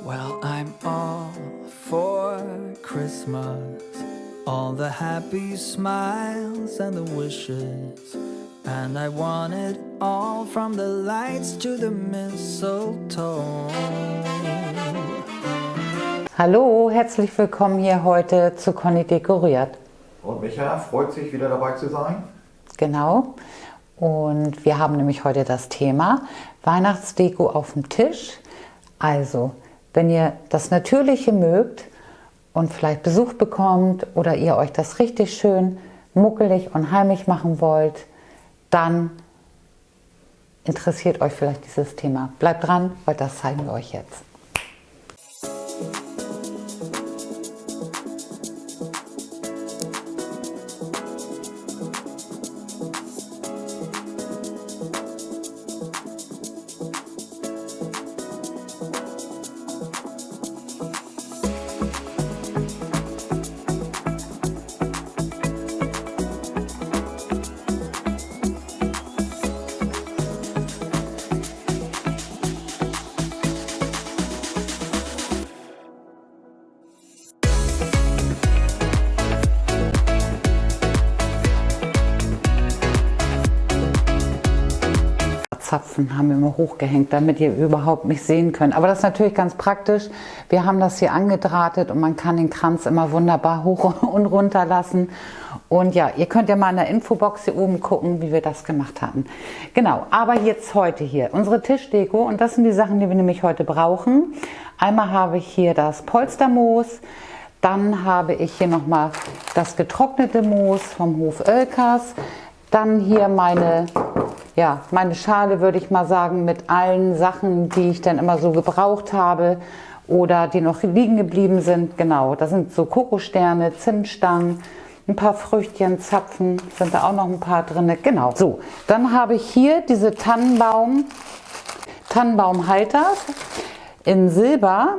Well, I'm all for Christmas, all the happy smiles and the wishes, and I want it all from the lights to the mistletoe. Hallo, herzlich willkommen hier heute zu Conny dekoriert. Und Micha freut sich, wieder dabei zu sein. Genau. Und wir haben nämlich heute das Thema Weihnachtsdeko auf dem Tisch. Also, wenn ihr das Natürliche mögt und vielleicht Besuch bekommt oder ihr euch das richtig schön muckelig und heimlich machen wollt, dann interessiert euch vielleicht dieses Thema. Bleibt dran, weil das zeigen wir euch jetzt. Zapfen haben wir immer hochgehängt, damit ihr überhaupt nicht sehen könnt. Aber das ist natürlich ganz praktisch. Wir haben das hier angedrahtet und man kann den Kranz immer wunderbar hoch und runter lassen. Und ja, ihr könnt ja mal in der Infobox hier oben gucken, wie wir das gemacht hatten. Genau, aber jetzt heute hier unsere Tischdeko und das sind die Sachen, die wir nämlich heute brauchen. Einmal habe ich hier das Polstermoos, dann habe ich hier nochmal das getrocknete Moos vom Hof Oelkers, dann hier meine Schale, würde ich mal sagen, mit allen Sachen, die ich dann immer so gebraucht habe oder die noch liegen geblieben sind. Genau, da sind so Kokossterne, Zimtstangen, ein paar Früchtchen, Zapfen, sind da auch noch ein paar drin. Genau, so. Dann habe ich hier diese Tannenbaumhalter in Silber.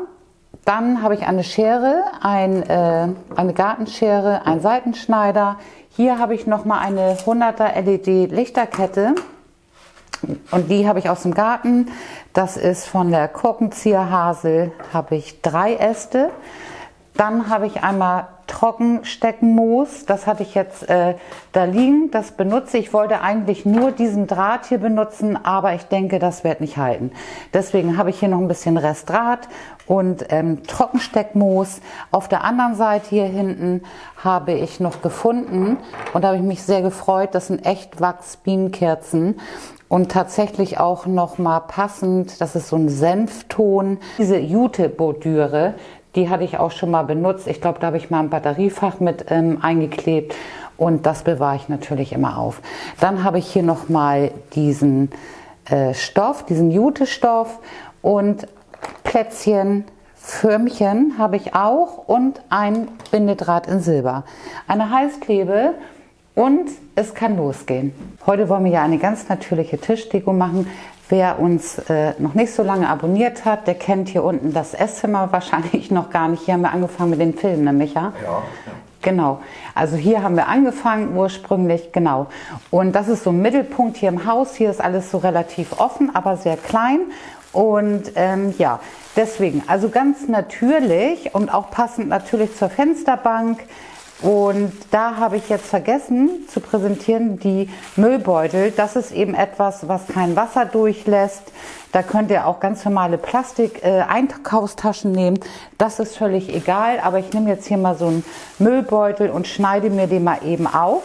Dann habe ich eine Schere, eine Gartenschere, einen Seitenschneider. Hier habe ich nochmal eine 100er LED Lichterkette. Und die habe ich aus dem Garten. Das ist von der Korkenzieherhasel, habe ich 3 Äste. Dann habe ich einmal Trockensteckenmoos. Das hatte ich jetzt da liegen. Das benutze ich. Ich wollte eigentlich nur diesen Draht hier benutzen, aber ich denke, das wird nicht halten. Deswegen habe ich hier noch ein bisschen Restdraht und Trockensteckmoos. Auf der anderen Seite hier hinten habe ich noch gefunden und da habe ich mich sehr gefreut. Das sind Echtwachs-Bienenkerzen. Und tatsächlich auch noch mal passend, das ist so ein Senfton. Diese Jute-Bordüre, die hatte ich auch schon mal benutzt. Ich glaube, da habe ich mal ein Batteriefach mit eingeklebt und das bewahre ich natürlich immer auf. Dann habe ich hier noch mal diesen Stoff, diesen Jute-Stoff und Plätzchen, Förmchen habe ich auch und ein Bindedraht in Silber. Eine Heißklebe. Und es kann losgehen. Heute wollen wir ja eine ganz natürliche Tischdeko machen. Wer uns noch nicht so lange abonniert hat, der kennt hier unten das Esszimmer wahrscheinlich noch gar nicht. Hier haben wir angefangen mit den Filmen, ne Micha? Ja. Genau, also hier haben wir angefangen ursprünglich, genau. Und das ist so ein Mittelpunkt hier im Haus. Hier ist alles so relativ offen, aber sehr klein. Und ja, deswegen, also ganz natürlich und auch passend natürlich zur Fensterbank. Und da habe ich jetzt vergessen zu präsentieren die Müllbeutel. Das ist eben etwas, was kein Wasser durchlässt. Da könnt ihr auch ganz normale Plastik-Einkaufstaschen nehmen. Das ist völlig egal, aber ich nehme jetzt hier mal so einen Müllbeutel und schneide mir den mal eben auf.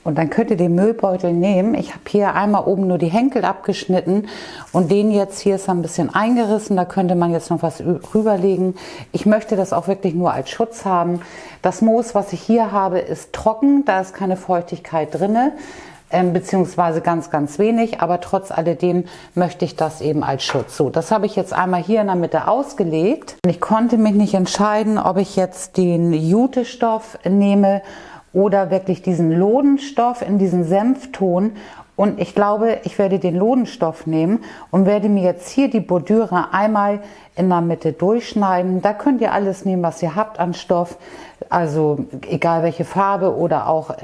Und dann könnt ihr den Müllbeutel nehmen. Ich habe hier einmal oben nur die Henkel abgeschnitten und den jetzt hier ist ein bisschen eingerissen. Da könnte man jetzt noch was rüberlegen. Ich möchte das auch wirklich nur als Schutz haben. Das Moos, was ich hier habe, ist trocken. Da ist keine Feuchtigkeit drin, beziehungsweise ganz, ganz wenig. Aber trotz alledem möchte ich das eben als Schutz. So, das habe ich jetzt einmal hier in der Mitte ausgelegt. Ich konnte mich nicht entscheiden, ob ich jetzt den Jute-Stoff nehme oder wirklich diesen Lodenstoff in diesen Senfton. Und ich glaube, ich werde den Lodenstoff nehmen und werde mir jetzt hier die Bordüre einmal in der Mitte durchschneiden. Da könnt ihr alles nehmen, was ihr habt an Stoff. Also egal welche Farbe oder auch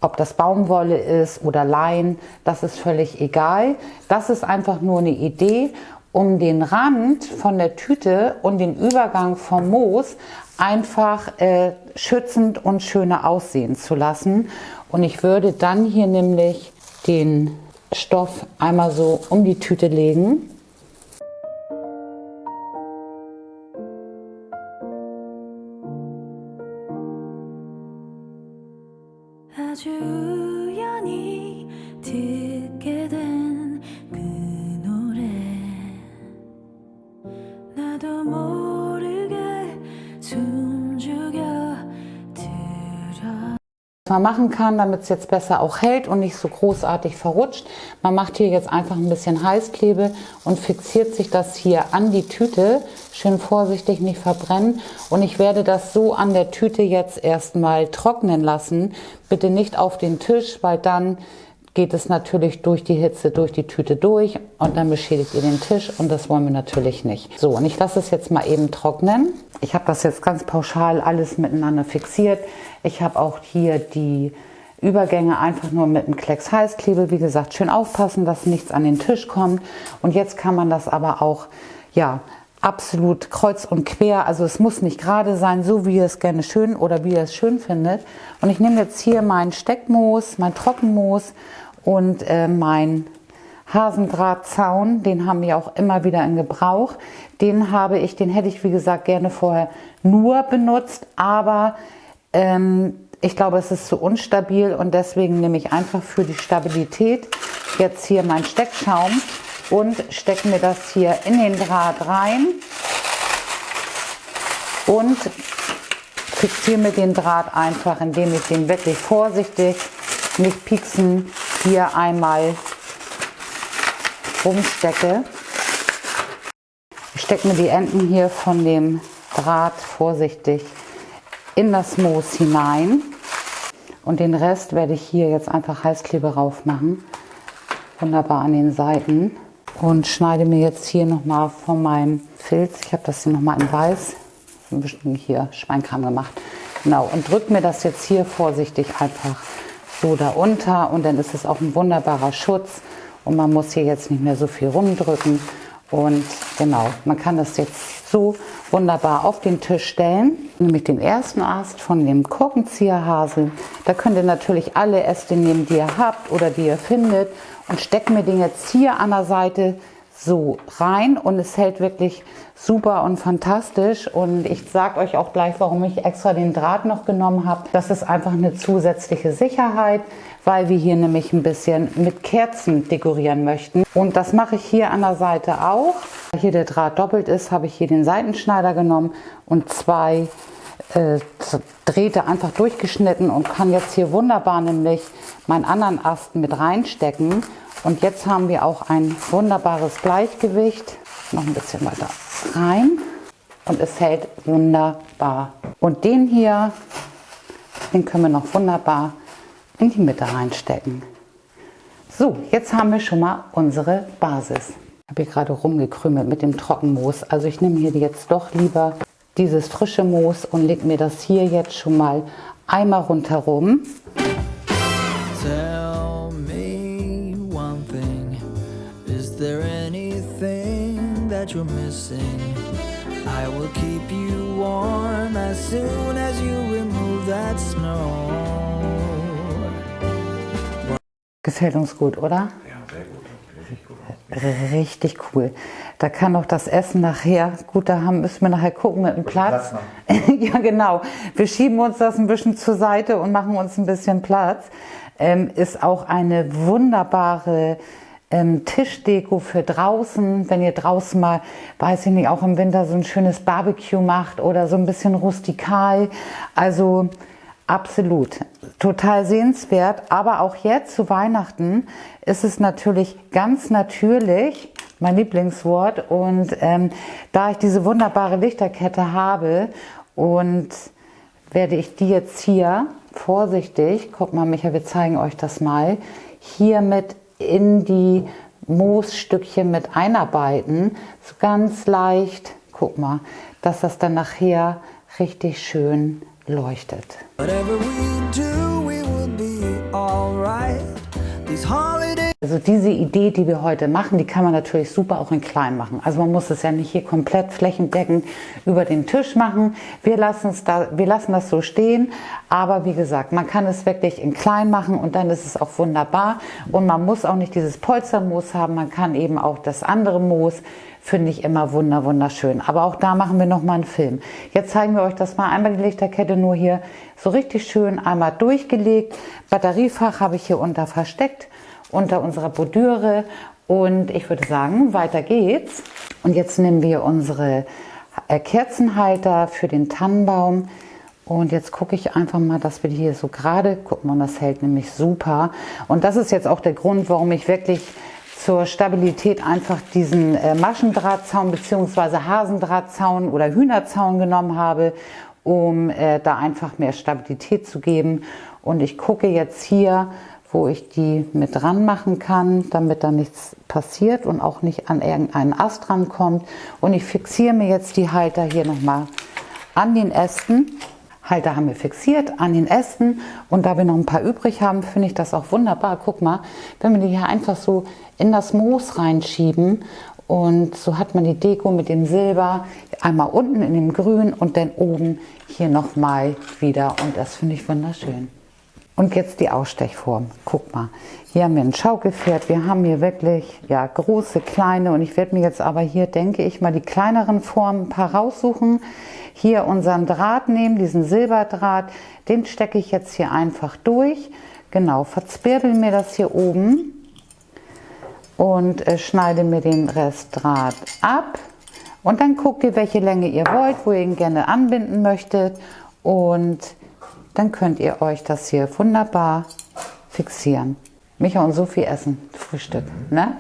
ob das Baumwolle ist oder Lein, das ist völlig egal. Das ist einfach nur eine Idee. um den Rand von der Tüte und den Übergang vom Moos einfach schützend und schöner aussehen zu lassen. Und ich würde dann hier nämlich den Stoff einmal so um die Tüte legen. 아주 우연히 듣게 된 그 노래 나도 모르게 숨죽여 들어 Was man machen kann, damit es jetzt besser auch hält und nicht so großartig verrutscht. Man macht hier jetzt einfach ein bisschen Heißklebe und fixiert sich das hier an die Tüte. Schön vorsichtig, nicht verbrennen. Und ich werde das so an der Tüte jetzt erstmal trocknen lassen. Bitte nicht auf den Tisch, weil dann geht es natürlich durch die Hitze, durch die Tüte durch und dann beschädigt ihr den Tisch und das wollen wir natürlich nicht. So, und ich lasse es jetzt mal eben trocknen. Ich habe das jetzt ganz pauschal alles miteinander fixiert. Ich habe auch hier die Übergänge einfach nur mit einem Klecks Heißklebe. Wie gesagt, schön aufpassen, dass nichts an den Tisch kommt. Und jetzt kann man das aber auch, ja, absolut kreuz und quer. Also es muss nicht gerade sein, so wie ihr es gerne schön oder wie ihr es schön findet. Und ich nehme jetzt hier mein Steckmoos, mein Trockenmoos und mein Hasendrahtzaun. Den haben wir auch immer wieder in Gebrauch. Den hätte ich wie gesagt gerne vorher nur benutzt, aber ich glaube, es ist zu unstabil und deswegen nehme ich einfach für die Stabilität jetzt hier meinen Steckschaum und stecke mir das hier in den Draht rein und fixiere mir den Draht einfach, indem ich den wirklich vorsichtig, nicht pieksen, hier einmal rumstecke. Ich stecke mir die Enden hier von dem Draht vorsichtig in das Moos hinein und den Rest werde ich hier jetzt einfach Heißklebe rauf machen. Wunderbar an den Seiten. Und schneide mir jetzt hier nochmal von meinem Filz, ich habe das hier nochmal in weiß, ein bisschen hier Schweinkram gemacht, genau, und drücke mir das jetzt hier vorsichtig einfach so da unter und dann ist es auch ein wunderbarer Schutz und man muss hier jetzt nicht mehr so viel rumdrücken und genau, man kann das jetzt so wunderbar auf den Tisch stellen, nämlich den ersten Ast von dem Korkenzieherhasel. Da könnt ihr natürlich alle Äste nehmen, die ihr habt oder die ihr findet und steckt mir den jetzt hier an der Seite so rein und es hält wirklich super und fantastisch und ich sage euch auch gleich, warum ich extra den Draht noch genommen habe. Das ist einfach eine zusätzliche Sicherheit, weil wir hier nämlich ein bisschen mit Kerzen dekorieren möchten und das mache ich hier an der Seite auch. Da hier der Draht doppelt ist, habe ich hier den Seitenschneider genommen und zwei Drähte einfach durchgeschnitten und kann jetzt hier wunderbar nämlich meinen anderen Ast mit reinstecken. Und jetzt haben wir auch ein wunderbares Gleichgewicht. Noch ein bisschen weiter rein und es hält wunderbar. Und den hier, den können wir noch wunderbar in die Mitte reinstecken. So, jetzt haben wir schon mal unsere Basis. Ich habe hier gerade rumgekrümelt mit dem Trockenmoos. Also ich nehme hier jetzt doch lieber dieses frische Moos und lege mir das hier jetzt schon mal einmal rundherum. Tell me one thing, is there anything that you're missing? I will keep you warm as soon as you remove that snow. Gefällt uns gut, oder? Ja, sehr gut. Richtig gut. Richtig cool. Da kann auch das Essen nachher, gut, müssen wir nachher gucken mit dem Platz. Ja, genau. Wir schieben uns das ein bisschen zur Seite und machen uns ein bisschen Platz. Ist auch eine wunderbare Tischdeko für draußen, wenn ihr draußen mal, weiß ich nicht, auch im Winter so ein schönes Barbecue macht oder so ein bisschen rustikal. Also absolut, total sehenswert. Aber auch jetzt zu Weihnachten ist es natürlich ganz natürlich, mein Lieblingswort. Und da ich diese wunderbare Lichterkette habe und werde ich die jetzt hier vorsichtig, guck mal Micha, wir zeigen euch das mal, hier mit in die Moosstückchen mit einarbeiten. So ganz leicht, guck mal, dass das dann nachher richtig schön leuchtet. Whatever we do, we will be alright. These holidays. Also Also diese Idee, die wir heute machen, die kann man natürlich super auch in klein machen. Also man muss es ja nicht hier komplett flächendeckend über den Tisch machen. Wir lassen das so stehen, aber wie gesagt, man kann es wirklich in klein machen und dann ist es auch wunderbar. Und man muss auch nicht dieses Polstermoos haben, man kann eben auch das andere Moos, finde ich immer wunderschön. Aber auch da machen wir nochmal einen Film. Jetzt zeigen wir euch das mal. Einmal die Lichterkette nur hier so richtig schön einmal durchgelegt. Batteriefach habe ich hier unter versteckt, unter unserer Bordüre. Und ich würde sagen, weiter geht's. Und jetzt nehmen wir unsere Kerzenhalter für den Tannenbaum. Und jetzt gucke ich einfach mal, dass wir die hier so gerade, guck mal, das hält nämlich super. Und das ist jetzt auch der Grund, warum ich wirklich zur Stabilität einfach diesen Maschendrahtzaun bzw. Hasendrahtzaun oder Hühnerzaun genommen habe, um da einfach mehr Stabilität zu geben. Und ich gucke jetzt hier, wo ich die mit dran machen kann, damit da nichts passiert und auch nicht an irgendeinen Ast rankommt. Und ich fixiere mir jetzt die Halter hier nochmal an den Ästen. Halter haben wir fixiert an den Ästen und da wir noch ein paar übrig haben, finde ich das auch wunderbar. Guck mal, wenn wir die hier einfach so in das Moos reinschieben und so hat man die Deko mit dem Silber einmal unten in dem Grün und dann oben hier nochmal wieder und das finde ich wunderschön. Und jetzt die Ausstechform. Guck mal, hier haben wir ein Schaukelpferd. Wir haben hier wirklich ja, große, kleine und ich werde mir jetzt aber hier, denke ich mal, die kleineren Formen ein paar raussuchen. Hier unseren Draht nehmen, diesen Silberdraht, den stecke ich jetzt hier einfach durch. Genau, verzwirbel mir das hier oben und schneide mir den Rest Draht ab. Und dann guckt ihr, welche Länge ihr wollt, wo ihr ihn gerne anbinden möchtet und dann könnt ihr euch das hier wunderbar fixieren. Micha und Sophie essen Frühstück, ne?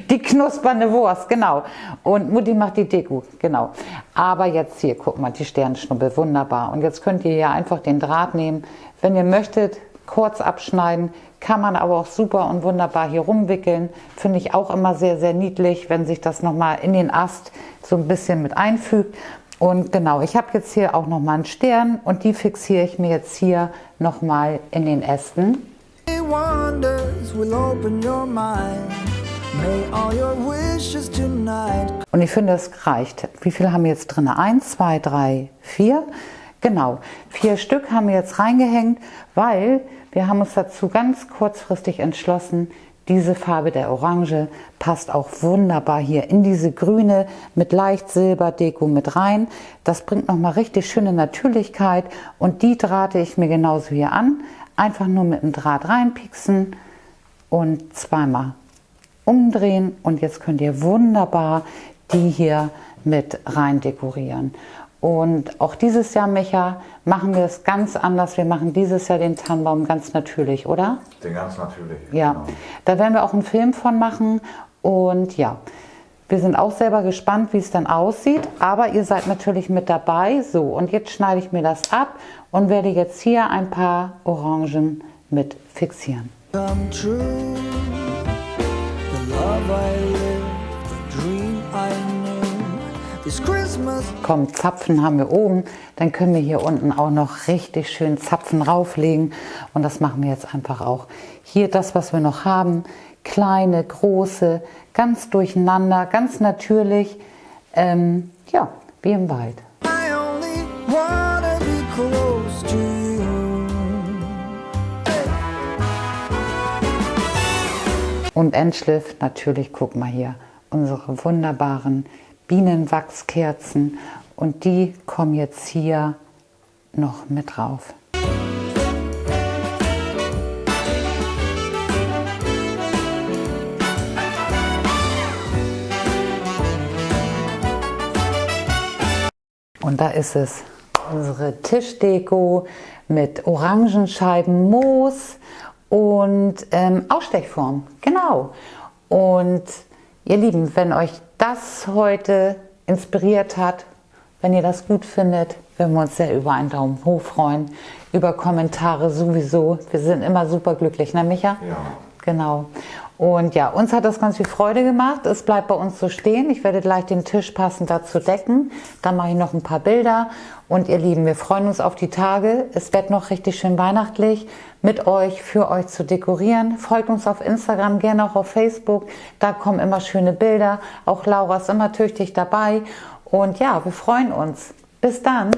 Die knuspernde Wurst, genau. Und Mutti macht die Deko, genau. Aber jetzt hier, guck mal, die Sternschnuppe, wunderbar. Und jetzt könnt ihr ja einfach den Draht nehmen. Wenn ihr möchtet, kurz abschneiden, kann man aber auch super und wunderbar hier rumwickeln. Finde ich auch immer sehr niedlich, wenn sich das nochmal in den Ast so ein bisschen mit einfügt. Und genau, ich habe jetzt hier auch nochmal einen Stern und die fixiere ich mir jetzt hier nochmal in den Ästen. Wonders will open your mind. May all your wishes tonight. Und ich finde, es reicht. Wie viel haben wir jetzt drin? 1, 2, 3, 4. Genau, 4 Stück haben wir jetzt reingehängt, weil wir haben uns dazu ganz kurzfristig entschlossen, diese Farbe der Orange passt auch wunderbar hier in diese grüne mit leicht Silberdeko mit rein. Das bringt nochmal richtig schöne Natürlichkeit und die drahte ich mir genauso hier an. Einfach nur mit dem Draht reinpieksen und zweimal umdrehen und jetzt könnt ihr wunderbar die hier mit rein dekorieren. Und auch dieses Jahr, Micha, machen wir es ganz anders. Wir machen dieses Jahr den Tannenbaum ganz natürlich, oder? Den ganz natürlich. Ja, Genau. da werden wir auch einen Film von machen und ja, wir sind auch selber gespannt, wie es dann aussieht, aber ihr seid natürlich mit dabei. So, und jetzt schneide ich mir das ab und werde jetzt hier ein paar Orangen mit fixieren. Come true. The love I lived, the dream I knew. This Christmas. Komm, Zapfen haben wir oben, dann können wir hier unten auch noch richtig schön Zapfen rauflegen und das machen wir jetzt einfach auch. Hier das, was wir noch haben, kleine, große, ganz durcheinander, ganz natürlich, ja, wie im Wald. I only wanna be close to you. Und Endschliff, natürlich, guck mal hier, unsere wunderbaren Bienenwachskerzen und die kommen jetzt hier noch mit drauf. Und da ist es, unsere Tischdeko mit Orangenscheiben, Moos und Ausstechform. Genau. Und ihr Lieben, wenn euch das heute inspiriert hat, wenn ihr das gut findet, würden wir uns sehr über einen Daumen hoch freuen, über Kommentare sowieso. Wir sind immer super glücklich, ne Micha? Ja. Genau. Und ja, uns hat das ganz viel Freude gemacht. Es bleibt bei uns so stehen. Ich werde gleich den Tisch passend dazu decken. Dann mache ich noch ein paar Bilder. Und ihr Lieben, wir freuen uns auf die Tage. Es wird noch richtig schön weihnachtlich mit euch, für euch zu dekorieren. Folgt uns auf Instagram, gerne auch auf Facebook. Da kommen immer schöne Bilder. Auch Laura ist immer tüchtig dabei. Und ja, wir freuen uns. Bis dann,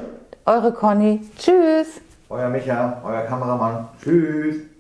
eure Conny. Tschüss. Euer Micha, euer Kameramann. Tschüss.